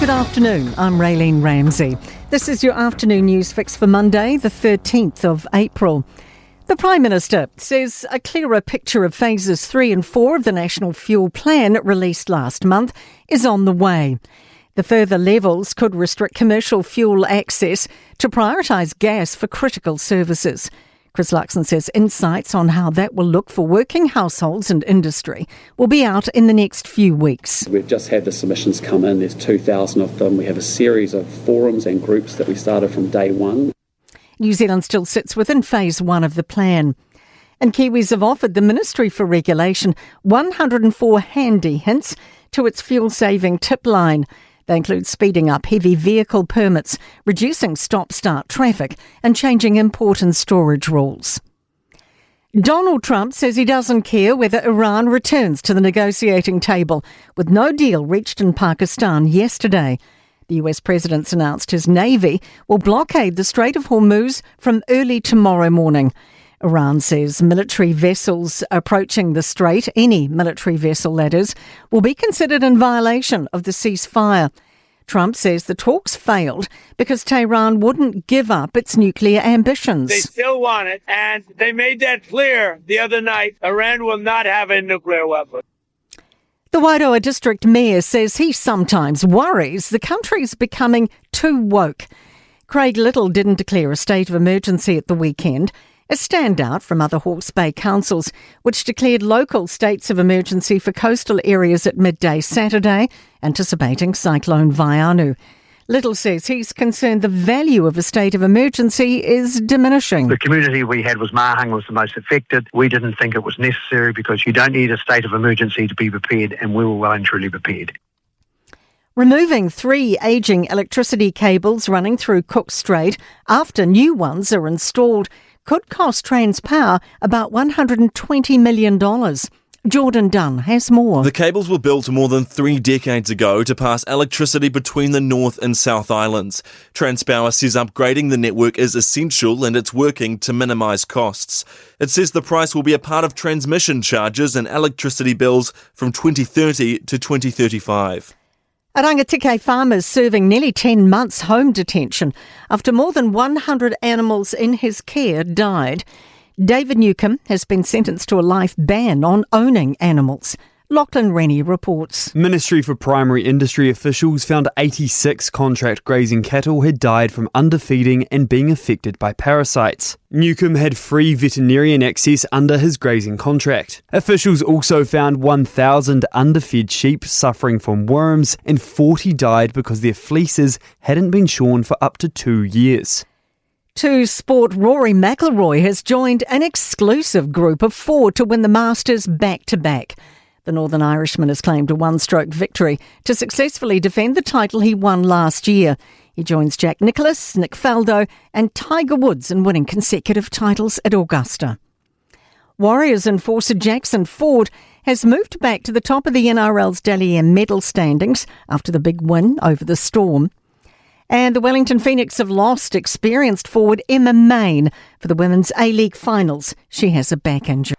Good afternoon, I'm Raylene Ramsey. This is your afternoon news fix for Monday, the 13th of April. The Prime Minister says a clearer picture of phases 3 and 4 of the National Fuel Plan released last month is on the way. The further levels could restrict commercial fuel access to prioritise gas for critical services. Chris Luxon says insights on how that will look for working households and industry will be out in the next few weeks. We've just had the submissions come in. There's 2,000 of them. We have a series of forums and groups that we started from day one. New Zealand still sits within phase 1 of the plan. And Kiwis have offered the Ministry for Regulation 104 handy hints to its fuel-saving tip line. They include speeding up heavy vehicle permits, reducing stop-start traffic and changing import and storage rules. Donald Trump says he doesn't care whether Iran returns to the negotiating table, with no deal reached in Pakistan yesterday. The US president's announced his navy will blockade the Strait of Hormuz from early tomorrow morning. Iran says military vessels approaching the strait, any military vessel that is, will be considered in violation of the ceasefire. Trump says the talks failed because Tehran wouldn't give up its nuclear ambitions. They still want it, and they made that clear the other night. Iran will not have a nuclear weapon. The Wairoa district mayor says he sometimes worries the country's becoming too woke. Craig Little didn't declare a state of emergency at the weekend, a standout from other Hawke's Bay councils, which declared local states of emergency for coastal areas at midday Saturday, anticipating Cyclone Vaianu. Little says he's concerned the value of a state of emergency is diminishing. The community we had was Mahang was the most affected. We didn't think it was necessary because you don't need a state of emergency to be prepared, and we were well and truly prepared. Removing 3 ageing electricity cables running through Cook Strait after new ones are installed could cost Transpower about $120 million. Jordan Dunn has more. The cables were built more than 3 decades ago to pass electricity between the North and South Islands. Transpower says upgrading the network is essential and it's working to minimise costs. It says the price will be a part of transmission charges and electricity bills from 2030 to 2035. A Rangatike farmer serving nearly 10 months home detention after more than 100 animals in his care died. David Newcombe has been sentenced to a life ban on owning animals. Lachlan Rennie reports. Ministry for Primary Industry officials found 86 contract grazing cattle had died from underfeeding and being affected by parasites. Newcombe had free veterinarian access under his grazing contract. Officials also found 1,000 underfed sheep suffering from worms, and 40 died because their fleeces hadn't been shorn for up to 2 years. To sport, Rory McIlroy has joined an exclusive group of 4 to win the Masters back-to-back. The Northern Irishman has claimed a one-stroke victory to successfully defend the title he won last year. He joins Jack Nicklaus, Nick Faldo and Tiger Woods in winning consecutive titles at Augusta. Warriors enforcer Jackson Ford has moved back to the top of the NRL's Dally M medal standings after the big win over the Storm. And the Wellington Phoenix have lost experienced forward Emma Main for the Women's A-League finals. She has a back injury.